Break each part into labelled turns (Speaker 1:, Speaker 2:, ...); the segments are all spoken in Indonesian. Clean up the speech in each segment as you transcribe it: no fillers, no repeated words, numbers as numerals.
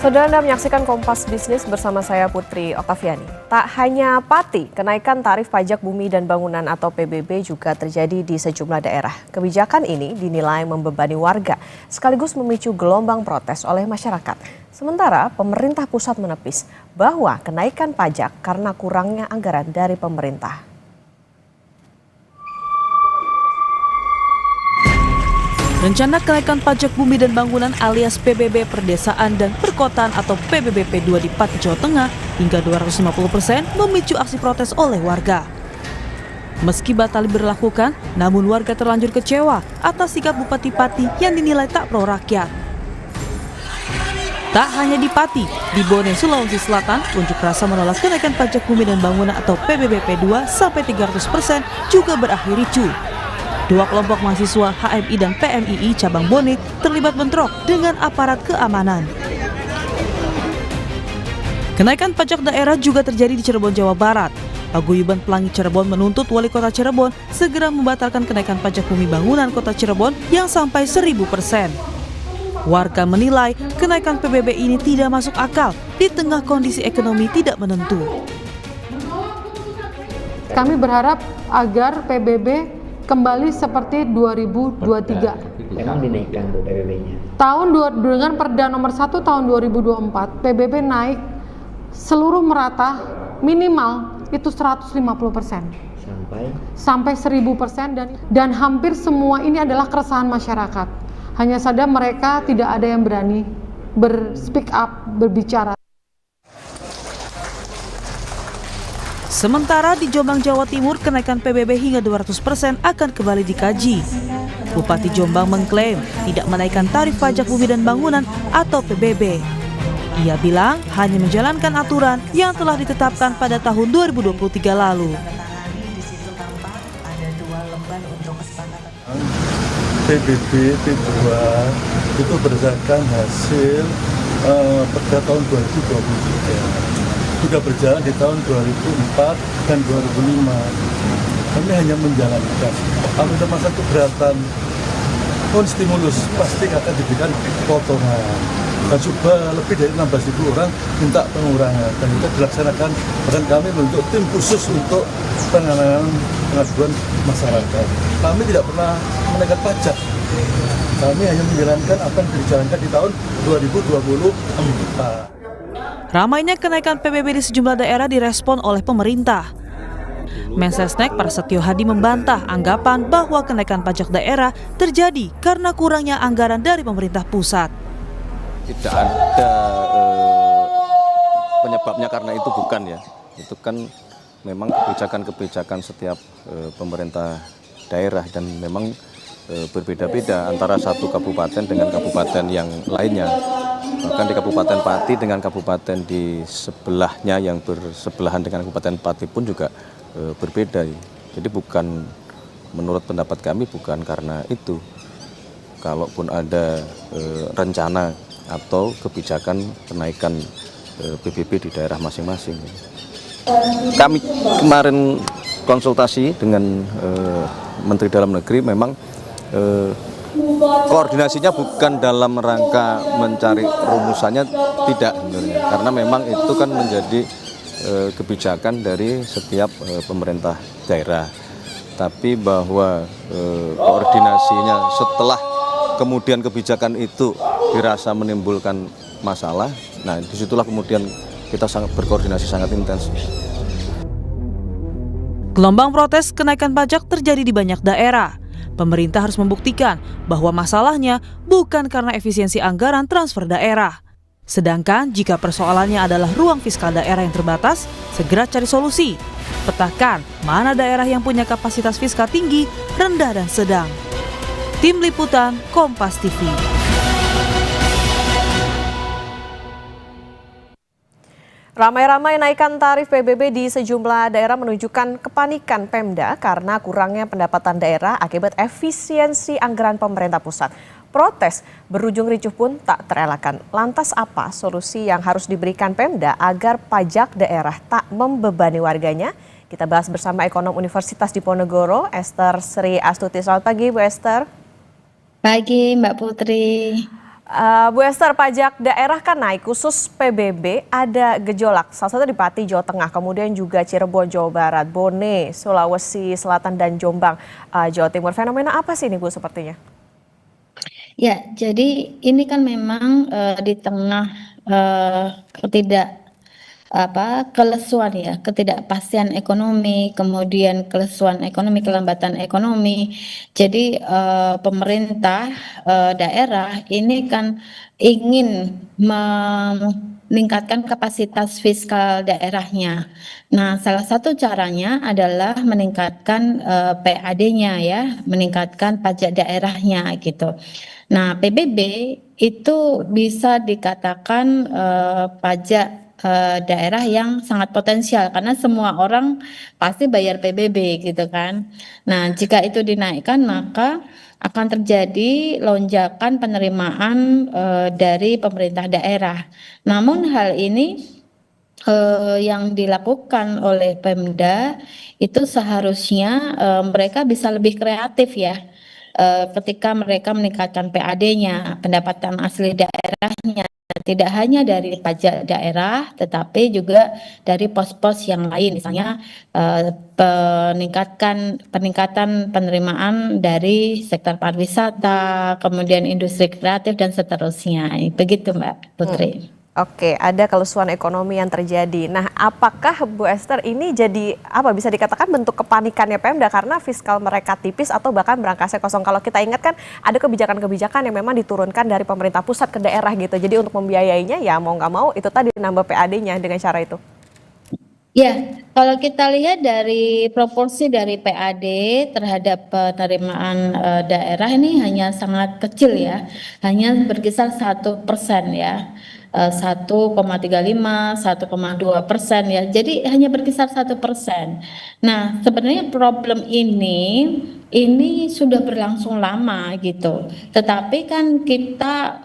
Speaker 1: Saudara, Anda menyaksikan Kompas Bisnis bersama saya Putri Oktaviani. Tak hanya Pati, kenaikan tarif pajak bumi dan bangunan atau PBB juga terjadi di sejumlah daerah. Kebijakan ini dinilai membebani warga, sekaligus memicu gelombang protes oleh masyarakat. Sementara pemerintah pusat menepis bahwa kenaikan pajak karena kurangnya anggaran dari pemerintah.
Speaker 2: Rencana kenaikan pajak bumi dan bangunan alias PBB Perdesaan dan Perkotaan atau PBBP 2 di Pati, Jawa Tengah hingga 250% memicu aksi protes oleh warga. Meski batal diberlakukan, namun warga terlanjur kecewa atas sikap Bupati Pati yang dinilai tak pro rakyat. Tak hanya di Pati, di Bone, Sulawesi Selatan, unjuk rasa menolak kenaikan pajak bumi dan bangunan atau PBBP 2 sampai 300% juga berakhir ricuh. Dua kelompok mahasiswa HMI dan PMII cabang Bone terlibat bentrok dengan aparat keamanan. Kenaikan pajak daerah juga terjadi di Cirebon, Jawa Barat. Paguyuban Pelangi Cirebon menuntut Wali Kota Cirebon segera membatalkan kenaikan pajak bumi bangunan Kota Cirebon yang sampai 1000%. Warga menilai kenaikan PBB ini tidak masuk akal di tengah kondisi ekonomi tidak menentu.
Speaker 3: Kami berharap agar PBB kembali seperti 2023.
Speaker 4: Memang dinaikkan Bu PBB-nya.
Speaker 3: Dengan Perda nomor 1 tahun 2024, PBB naik seluruh merata minimal itu 150%. Sampai 1000% dan hampir semua ini adalah keresahan masyarakat. Hanya saja mereka tidak ada yang berani speak up, berbicara.
Speaker 2: Sementara di Jombang, Jawa Timur, kenaikan PBB hingga 200% akan kembali dikaji. Bupati Jombang mengklaim tidak menaikkan tarif pajak bumi dan bangunan atau PBB. Ia bilang hanya menjalankan aturan yang telah ditetapkan pada tahun 2023 lalu.
Speaker 5: PBB P2 itu berdasarkan hasil Perda tahun 2023. Sudah berjalan di tahun 2004 dan 2005. Kami hanya menjalankan. Kalau ada masa keberatan pun stimulus pasti akan diberikan potongan. Dan coba lebih dari 16.000 orang minta pengurangan dan itu dilaksanakan. Bahkan kami membentuk tim khusus untuk penanganan pengaduan masyarakat. Kami tidak pernah menaikkan pajak. Kami hanya menjalankan apa yang dijalankan di tahun 2024.
Speaker 2: Ramainya kenaikan PBB di sejumlah daerah direspon oleh pemerintah. Mensesnek Prasetyo Hadi membantah anggapan bahwa kenaikan pajak daerah terjadi karena kurangnya anggaran dari pemerintah pusat.
Speaker 6: Tidak ada penyebabnya karena itu bukan ya. Itu kan memang kebijakan-kebijakan setiap pemerintah daerah dan memang berbeda-beda antara satu kabupaten dengan kabupaten yang lainnya. Bahkan di Kabupaten Pati dengan kabupaten di sebelahnya yang bersebelahan dengan Kabupaten Pati pun juga berbeda. Jadi bukan, menurut pendapat kami bukan karena itu. Kalaupun ada rencana atau kebijakan kenaikan PBB di daerah masing-masing. Kami kemarin konsultasi dengan Menteri Dalam Negeri, memang koordinasinya bukan dalam rangka mencari rumusannya, tidak sebenarnya, karena memang itu kan menjadi kebijakan dari setiap pemerintah daerah. Tapi bahwa koordinasinya setelah kemudian kebijakan itu dirasa menimbulkan masalah, nah disitulah kemudian kita sangat berkoordinasi sangat intens.
Speaker 2: Gelombang protes kenaikan pajak terjadi di banyak daerah. Pemerintah harus membuktikan bahwa masalahnya bukan karena efisiensi anggaran transfer daerah. Sedangkan jika persoalannya adalah ruang fiskal daerah yang terbatas, segera cari solusi. Petakan mana daerah yang punya kapasitas fiskal tinggi, rendah, dan sedang. Tim Liputan Kompas TV.
Speaker 1: Ramai-ramai naikkan tarif PBB di sejumlah daerah menunjukkan kepanikan Pemda karena kurangnya pendapatan daerah akibat efisiensi anggaran pemerintah pusat. Protes berujung ricuh pun tak terelakkan. Lantas apa solusi yang harus diberikan Pemda agar pajak daerah tak membebani warganya? Kita bahas bersama ekonom Universitas Diponegoro, Esther Sri Astuti. Selamat pagi, Bu Esther.
Speaker 7: Pagi, Mbak Putri.
Speaker 1: Bu Esther, pajak daerah kan naik, khusus PBB ada gejolak. Salah satu di Pati, Jawa Tengah, kemudian juga Cirebon, Jawa Barat, Bone, Sulawesi Selatan, dan Jombang, Jawa Timur. Fenomena apa sih ini, Bu, sepertinya?
Speaker 4: Ya, jadi ini kan memang di tengah kelesuan ya, ketidakpastian ekonomi, kemudian kelesuan ekonomi, kelambatan ekonomi. Jadi pemerintah daerah ini kan ingin meningkatkan kapasitas fiskal daerahnya. Nah, salah satu caranya adalah meningkatkan PAD-nya ya, meningkatkan pajak daerahnya gitu. Nah, PBB itu bisa dikatakan pajak daerah yang sangat potensial karena semua orang pasti bayar PBB gitu kan. Nah, jika itu dinaikkan maka akan terjadi lonjakan penerimaan dari pemerintah daerah. Namun hal ini yang dilakukan oleh Pemda itu seharusnya mereka bisa lebih kreatif ya. Ketika mereka meningkatkan PAD-nya, pendapatan asli daerahnya, tidak hanya dari pajak daerah, tetapi juga dari pos-pos yang lain, misalnya peningkatan penerimaan dari sektor pariwisata, kemudian industri kreatif dan seterusnya. Begitu, Mbak Putri.
Speaker 1: Oke, ada kelusuan ekonomi yang terjadi. Nah, apakah Bu Esther ini jadi bisa dikatakan bentuk kepanikannya Pemda karena fiskal mereka tipis atau bahkan berangkasnya kosong? Kalau kita ingat kan ada kebijakan-kebijakan yang memang diturunkan dari pemerintah pusat ke daerah gitu. Jadi untuk membiayainya ya mau nggak mau itu tadi nambah PAD-nya dengan cara itu.
Speaker 4: Ya, kalau kita lihat dari proporsi dari PAD terhadap penerimaan daerah ini hanya sangat kecil ya, hanya berkisar 1% ya. 1,35, 1,2% ya. Jadi hanya berkisar 1%. Nah, sebenarnya problem ini sudah berlangsung lama gitu. Tetapi kan kita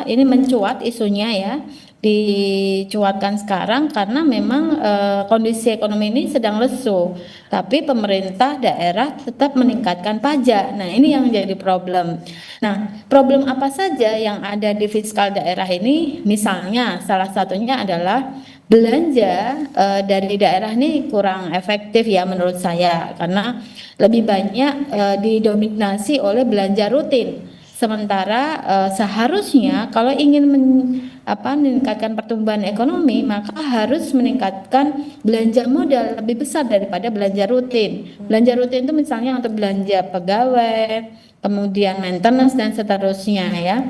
Speaker 4: ini mencuat isunya ya, dicuatkan sekarang karena memang kondisi ekonomi ini sedang lesu. Tapi pemerintah daerah tetap meningkatkan pajak. Nah, ini yang menjadi problem. Nah, problem apa saja yang ada di fiskal daerah ini? Misalnya salah satunya adalah belanja dari daerah ini kurang efektif ya menurut saya karena lebih banyak didominasi oleh belanja rutin. Sementara seharusnya kalau ingin meningkatkan pertumbuhan ekonomi maka harus meningkatkan belanja modal lebih besar daripada belanja rutin. Belanja rutin itu misalnya untuk belanja pegawai, kemudian maintenance dan seterusnya ya.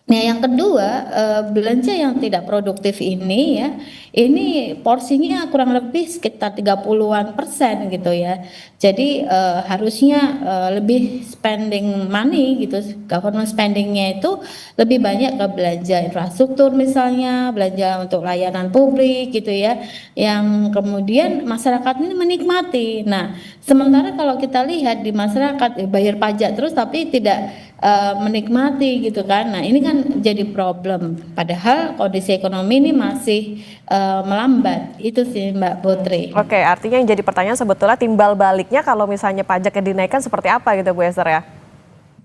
Speaker 4: Nah, yang kedua, belanja yang tidak produktif ini ya, ini porsinya kurang lebih sekitar 30-an% gitu ya. Jadi harusnya lebih spending money gitu, government spendingnya itu lebih banyak ke belanja infrastruktur misalnya, belanja untuk layanan publik gitu ya, yang kemudian masyarakat ini menikmati. Nah, sementara kalau kita lihat di masyarakat bayar pajak terus tapi tidak menikmati gitu kan. Nah, ini kan jadi problem. Padahal kondisi ekonomi ini masih melambat. Itu sih Mbak Putri.
Speaker 1: Oke, artinya yang jadi pertanyaan sebetulnya timbal baliknya kalau misalnya pajaknya dinaikkan seperti apa gitu Bu Esther ya?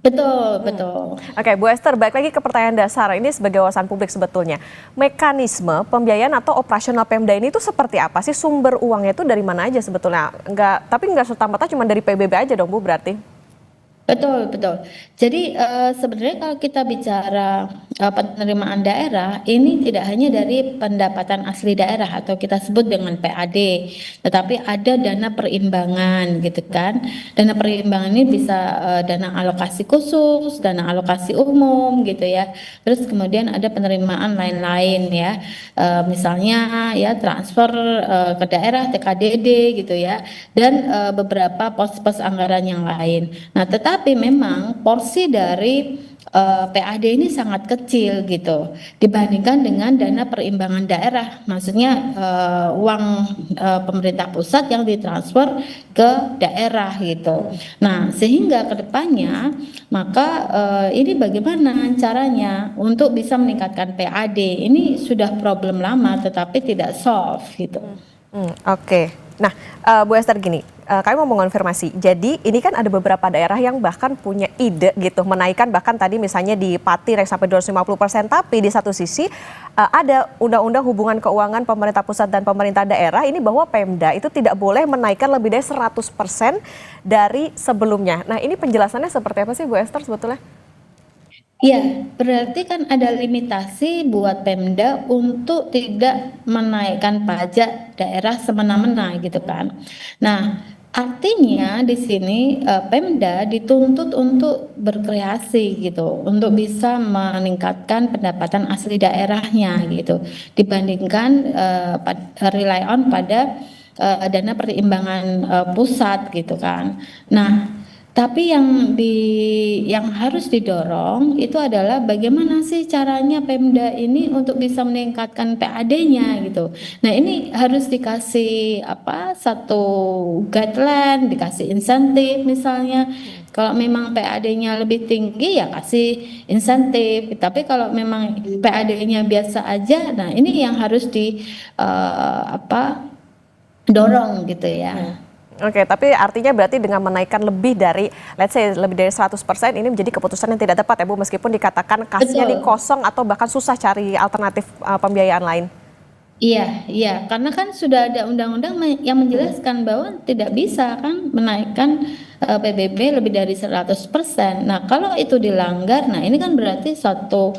Speaker 4: Betul, betul.
Speaker 1: Oke, Bu Esther, balik lagi ke pertanyaan dasar. Ini sebagai wawasan publik sebetulnya. Mekanisme pembiayaan atau operasional Pemda ini tuh seperti apa sih? Sumber uangnya itu dari mana aja sebetulnya? Tapi nggak serta-merta cuma dari PBB aja dong Bu berarti?
Speaker 4: Betul, betul. Jadi sebenarnya kalau kita bicara penerimaan daerah, ini tidak hanya dari pendapatan asli daerah atau kita sebut dengan PAD, tetapi ada dana perimbangan gitu kan. Dana perimbangan ini bisa dana alokasi khusus, dana alokasi umum gitu ya. Terus kemudian ada penerimaan lain-lain ya. Misalnya ya transfer ke daerah TKDD gitu ya. Dan beberapa pos-pos anggaran yang lain. Nah, tapi memang porsi dari PAD ini sangat kecil gitu dibandingkan dengan dana perimbangan daerah, maksudnya uang pemerintah pusat yang ditransfer ke daerah gitu. Nah, sehingga kedepannya maka ini bagaimana caranya untuk bisa meningkatkan PAD ini sudah problem lama tetapi tidak solve gitu.
Speaker 1: Oke. Nah, Bu Esther gini, kami mau mengonfirmasi. Jadi ini kan ada beberapa daerah yang bahkan punya ide gitu menaikkan bahkan tadi misalnya di Pati naik sampai 250%, tapi di satu sisi ada undang-undang hubungan keuangan pemerintah pusat dan pemerintah daerah ini bahwa Pemda itu tidak boleh menaikkan lebih dari 100% dari sebelumnya. Nah, ini penjelasannya seperti apa sih Bu Esther sebetulnya?
Speaker 4: Ya, berarti kan ada limitasi buat Pemda untuk tidak menaikkan pajak daerah semena-mena gitu kan. Nah, artinya di sini Pemda dituntut untuk berkreasi gitu, untuk bisa meningkatkan pendapatan asli daerahnya gitu, dibandingkan rely on pada dana perimbangan pusat gitu kan. Nah, tapi yang harus didorong itu adalah bagaimana sih caranya Pemda ini untuk bisa meningkatkan PAD-nya gitu. Nah, ini harus dikasih satu guideline, dikasih insentif misalnya. Kalau memang PAD-nya lebih tinggi ya kasih insentif. Tapi kalau memang PAD-nya biasa aja, nah ini yang harus dorong gitu ya.
Speaker 1: Oke, tapi artinya berarti dengan menaikkan lebih dari, let's say lebih dari 100% ini menjadi keputusan yang tidak tepat ya Bu, meskipun dikatakan kasnya di kosong atau bahkan susah cari alternatif pembiayaan lain.
Speaker 4: Iya, karena kan sudah ada undang-undang yang menjelaskan bahwa tidak bisa kan menaikkan PBB lebih dari 100%. Nah, kalau itu dilanggar, nah ini kan berarti suatu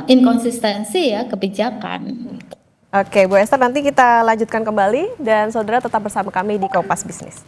Speaker 4: inkonsistensi ya kebijakan.
Speaker 1: Oke, Bu Esther, nanti kita lanjutkan kembali dan saudara tetap bersama kami di Kompas Bisnis.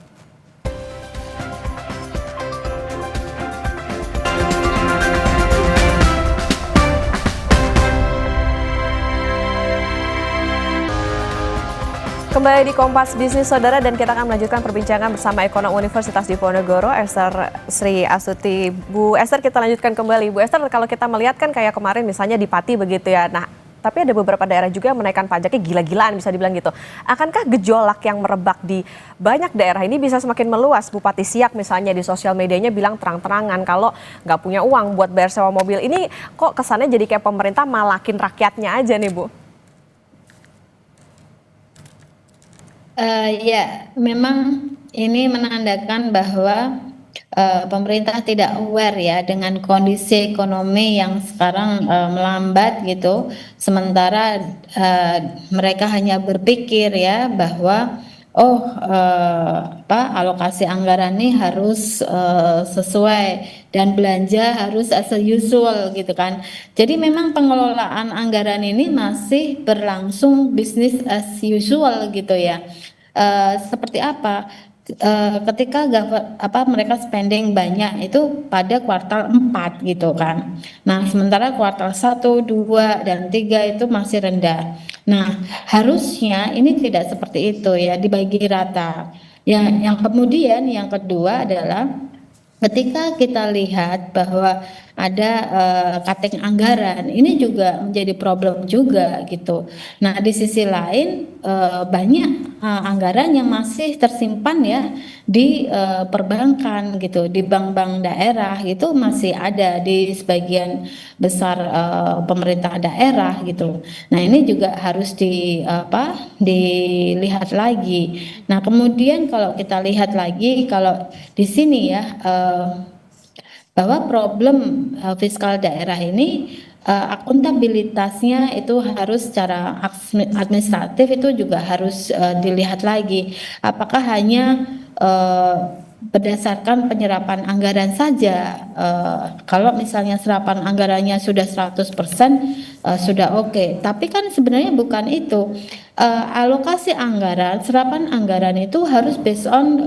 Speaker 1: Kembali di Kompas Bisnis Saudara dan kita akan melanjutkan perbincangan bersama ekonom Universitas Diponegoro, Esther Sri Astuti. Bu Esther, kita lanjutkan kembali. Bu Esther, kalau kita melihat kan kayak kemarin misalnya di Pati begitu ya. Nah, tapi ada beberapa daerah juga yang menaikkan pajaknya gila-gilaan bisa dibilang gitu. Akankah gejolak yang merebak di banyak daerah ini bisa semakin meluas? Bupati Siak misalnya di sosial medianya bilang terang-terangan kalau nggak punya uang buat bayar sewa mobil. Ini kok kesannya jadi kayak pemerintah malakin rakyatnya aja nih Bu?
Speaker 4: Ya, memang ini menandakan bahwa pemerintah tidak aware ya dengan kondisi ekonomi yang sekarang melambat gitu. Sementara mereka hanya berpikir ya bahwa alokasi anggaran ini harus sesuai dan belanja harus as usual gitu kan. Jadi memang pengelolaan anggaran ini masih berlangsung business as usual gitu ya. Seperti apa? Ketika mereka spending banyak itu pada kuartal 4 gitu kan. Nah, sementara kuartal 1, 2, dan 3 itu masih rendah. Nah, harusnya ini tidak seperti itu ya, dibagi rata. Yang kemudian yang kedua adalah ketika kita lihat bahwa ada cutting anggaran, ini juga menjadi problem juga gitu. Nah, di sisi lain banyak anggaran yang masih tersimpan ya di perbankan gitu, di bank-bank daerah itu masih ada di sebagian besar pemerintah daerah gitu. Nah, ini juga harus dilihat lagi. Nah, kemudian kalau kita lihat lagi kalau di sini ya bahwa problem fiskal daerah ini akuntabilitasnya itu harus secara administratif itu juga harus dilihat lagi. Apakah hanya berdasarkan penyerapan anggaran saja, kalau misalnya serapan anggarannya sudah 100% sudah oke. Tapi kan sebenarnya bukan itu. Alokasi anggaran, serapan anggaran itu harus based on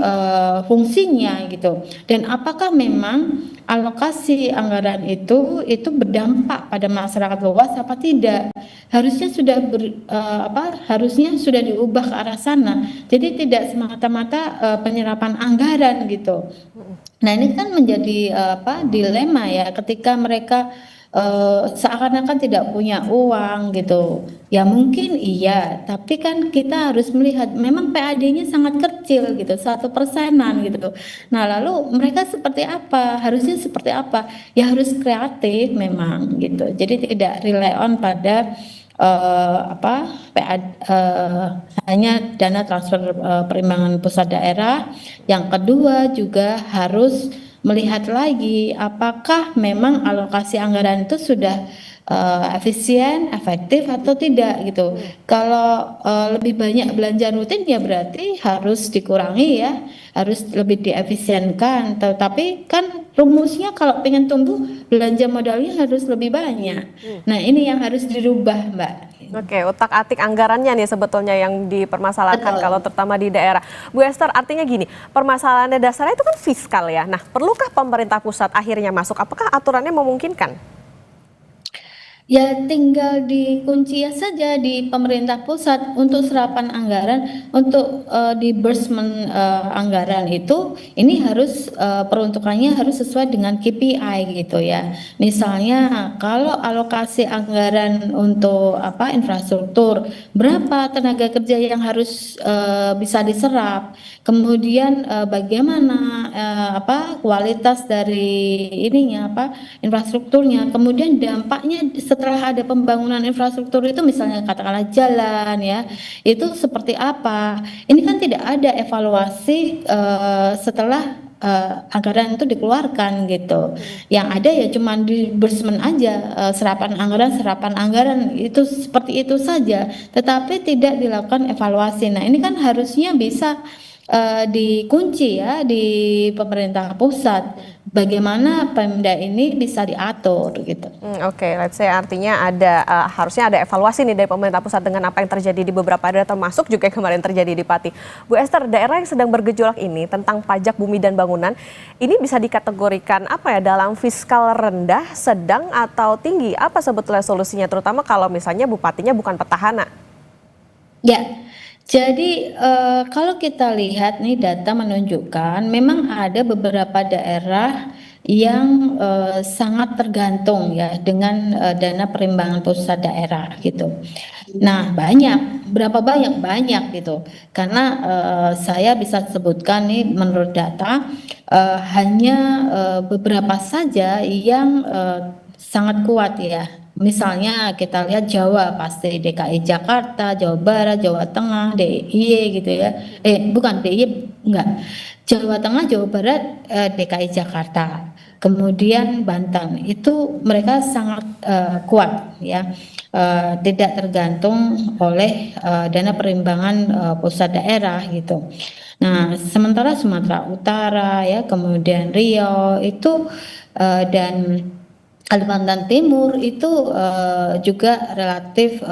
Speaker 4: fungsinya gitu. Dan apakah memang alokasi anggaran itu berdampak pada masyarakat luas apa tidak? Harusnya sudah diubah ke arah sana. Jadi tidak semata-mata penyerapan anggaran gitu. Nah, ini kan menjadi dilema ya ketika mereka seakan-akan tidak punya uang gitu. Ya mungkin iya, tapi kan kita harus melihat memang PAD-nya sangat kecil gitu, 1%-an gitu. Nah, lalu mereka seperti apa? Harusnya seperti apa? Ya harus kreatif memang gitu. Jadi tidak rely on pada hanya dana transfer perimbangan pusat daerah. Yang kedua juga harus melihat lagi apakah memang alokasi anggaran itu sudah efisien, efektif atau tidak gitu. Kalau lebih banyak belanja rutin ya berarti harus dikurangi ya, harus lebih diefisienkan. Tetapi kan rumusnya kalau pengen tumbuh belanja modalnya harus lebih banyak. Nah ini yang harus dirubah Mbak.
Speaker 1: Oke, utak-atik anggarannya nih sebetulnya yang dipermasalahkan
Speaker 4: Betul.
Speaker 1: kalau terutama di daerah. Bu Esther, artinya gini, permasalahannya dasarnya itu kan fiskal ya. Nah, perlukah pemerintah pusat akhirnya masuk? Apakah aturannya memungkinkan?
Speaker 4: Ya tinggal dikunci saja di pemerintah pusat untuk serapan anggaran, untuk disbursement anggaran itu ini harus peruntukannya harus sesuai dengan KPI gitu ya. Misalnya kalau alokasi anggaran untuk infrastruktur, berapa tenaga kerja yang harus bisa diserap, kemudian bagaimana kualitas dari infrastrukturnya, kemudian dampaknya setelah ada pembangunan infrastruktur itu misalnya katakanlah jalan ya, itu seperti apa. Ini kan tidak ada evaluasi setelah anggaran itu dikeluarkan gitu. Yang ada ya cuma disbursement aja, serapan anggaran itu seperti itu saja, tetapi tidak dilakukan evaluasi. Nah, ini kan harusnya bisa dikunci ya di pemerintah pusat, bagaimana Pemda ini bisa diatur gitu.
Speaker 1: Oke, let's say artinya ada harusnya ada evaluasi nih dari pemerintah pusat dengan apa yang terjadi di beberapa daerah, termasuk juga yang kemarin terjadi di Pati. Bu Esther, daerah yang sedang bergejolak ini tentang pajak bumi dan bangunan, ini bisa dikategorikan dalam fiskal rendah, sedang atau tinggi? Apa sebetulnya solusinya, terutama kalau misalnya bupatinya bukan petahana?
Speaker 4: Ya. Jadi kalau kita lihat nih data menunjukkan memang ada beberapa daerah yang sangat tergantung ya dengan dana perimbangan pusat daerah gitu. Nah berapa banyak gitu. Karena saya bisa sebutkan nih menurut data hanya beberapa saja yang sangat kuat ya. Misalnya kita lihat Jawa pasti DKI Jakarta, Jawa Barat, Jawa Tengah, DIY gitu ya. Bukan DIY enggak. Jawa Tengah, Jawa Barat, DKI Jakarta. Kemudian Banten itu mereka sangat kuat ya. Tidak tergantung oleh dana perimbangan pusat daerah gitu. Nah, sementara Sumatera Utara ya, kemudian Riau itu dan Kalimantan Timur itu juga relatif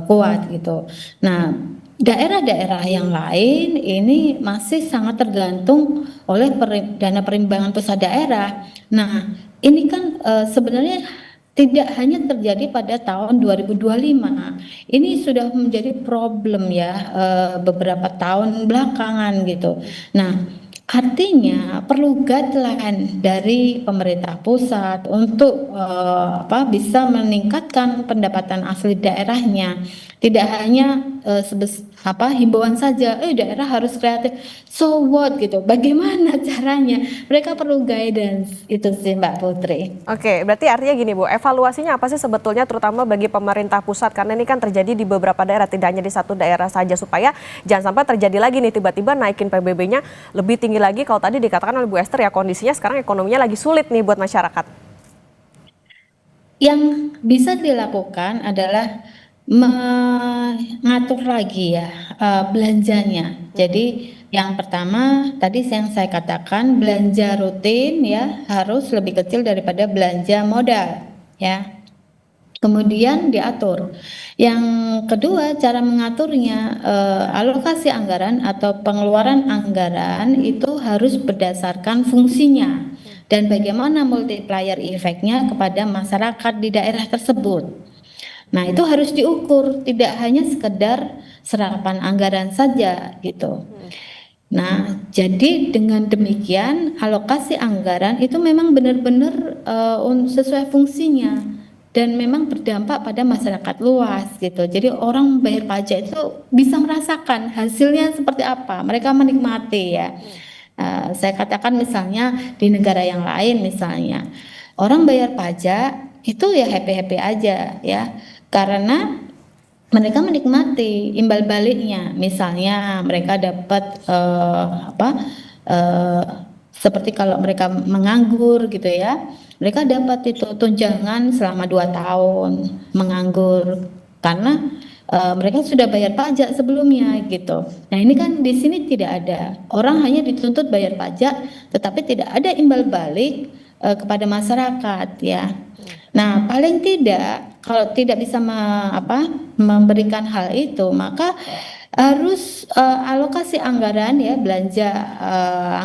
Speaker 4: kuat gitu. Nah, daerah-daerah yang lain ini masih sangat tergantung oleh dana perimbangan pusat daerah. Nah, ini kan sebenarnya tidak hanya terjadi pada tahun 2025. Ini sudah menjadi problem ya beberapa tahun belakangan gitu. Nah, artinya perlu guideline dari pemerintah pusat untuk bisa meningkatkan pendapatan asli daerahnya. Tidak hanya himbauan saja, daerah harus kreatif. So what gitu? Bagaimana caranya? Mereka perlu guidance itu sih Mbak Putri.
Speaker 1: Oke, berarti artinya gini Bu, evaluasinya apa sih sebetulnya terutama bagi pemerintah pusat, karena ini kan terjadi di beberapa daerah, tidak hanya di satu daerah saja, supaya jangan sampai terjadi lagi nih tiba-tiba naikin PBB-nya lebih tinggi lagi. Kalau tadi dikatakan oleh Bu Esther ya kondisinya sekarang ekonominya lagi sulit nih buat masyarakat.
Speaker 4: Yang bisa dilakukan adalah mengatur lagi ya belanjanya. Jadi yang pertama tadi yang saya katakan, belanja rutin ya harus lebih kecil daripada belanja modal ya. Kemudian diatur. Yang kedua, cara mengaturnya, alokasi anggaran atau pengeluaran anggaran itu harus berdasarkan fungsinya dan bagaimana multiplier efeknya kepada masyarakat di daerah tersebut. Nah, itu harus diukur, tidak hanya sekedar serapan anggaran saja gitu. Nah, jadi dengan demikian alokasi anggaran itu memang benar-benar sesuai fungsinya dan memang berdampak pada masyarakat luas gitu. Jadi orang bayar pajak itu bisa merasakan hasilnya seperti apa, mereka menikmati ya. Saya katakan misalnya di negara yang lain misalnya, orang bayar pajak itu ya happy-happy aja ya, karena mereka menikmati imbal baliknya. Misalnya mereka dapat seperti kalau mereka menganggur gitu ya, mereka dapat itu tunjangan selama 2 tahun menganggur karena mereka sudah bayar pajak sebelumnya gitu. Nah ini kan di sini tidak ada, orang hanya dituntut bayar pajak, tetapi tidak ada imbal balik kepada masyarakat ya. Nah paling tidak kalau tidak bisa memberikan hal itu, maka harus alokasi anggaran ya, belanja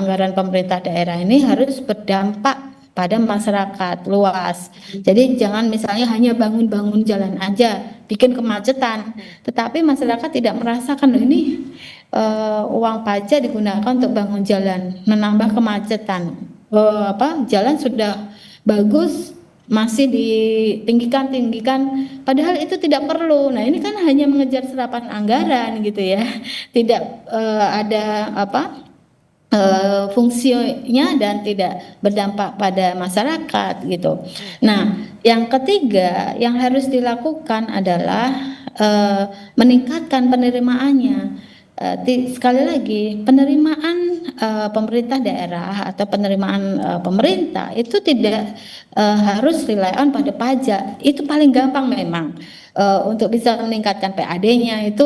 Speaker 4: anggaran pemerintah daerah ini harus berdampak pada masyarakat luas. Jadi jangan misalnya hanya bangun-bangun jalan aja, bikin kemacetan, tetapi masyarakat tidak merasakan loh ini uang pajak digunakan untuk bangun jalan, menambah kemacetan. Jalan sudah bagus masih ditinggikan, padahal itu tidak perlu. Nah ini kan hanya mengejar serapan anggaran gitu ya, tidak ada fungsinya dan tidak berdampak pada masyarakat gitu. Nah, yang ketiga yang harus dilakukan adalah meningkatkan penerimaannya. Sekali lagi, penerimaan pemerintah daerah atau penerimaan pemerintah itu tidak harus rely on pada pajak. Itu paling gampang memang. Untuk bisa meningkatkan PAD-nya itu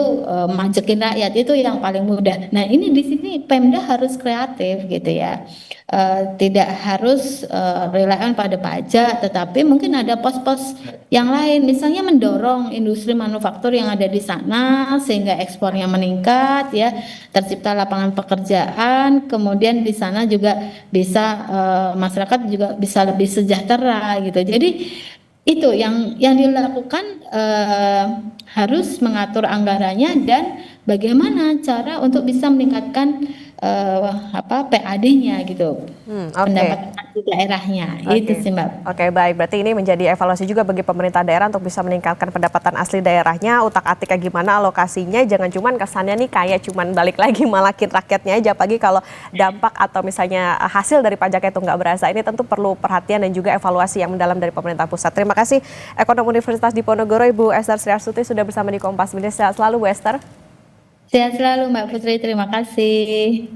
Speaker 4: majekin rakyat itu yang paling mudah. Nah ini di sini Pemda harus kreatif gitu ya, tidak harus rely on pada pajak, tetapi mungkin ada pos-pos yang lain, misalnya mendorong industri manufaktur yang ada di sana sehingga ekspornya meningkat ya, tercipta lapangan pekerjaan, kemudian di sana juga bisa masyarakat juga bisa lebih sejahtera gitu. Jadi itu yang dilakukan, harus mengatur anggarannya dan bagaimana cara untuk bisa meningkatkan PAD-nya gitu, pendapatan asli daerahnya. Itu sih Mbak.
Speaker 1: Oke, baik. Berarti ini menjadi evaluasi juga bagi pemerintah daerah untuk bisa meningkatkan pendapatan asli daerahnya, utak-atiknya gimana alokasinya, jangan cuman kesannya nih kayak cuman balik lagi malakin rakyatnya aja, apalagi kalau dampak atau misalnya hasil dari pajaknya itu nggak berasa. Ini tentu perlu perhatian dan juga evaluasi yang mendalam dari pemerintah pusat. Terima kasih Ekonom Universitas Diponegoro Ibu Esther Sri Astuti sudah bersama di Kompas Media. Sehat selalu Bu Esther.
Speaker 4: Sehat selalu Mbak Putri, terima kasih.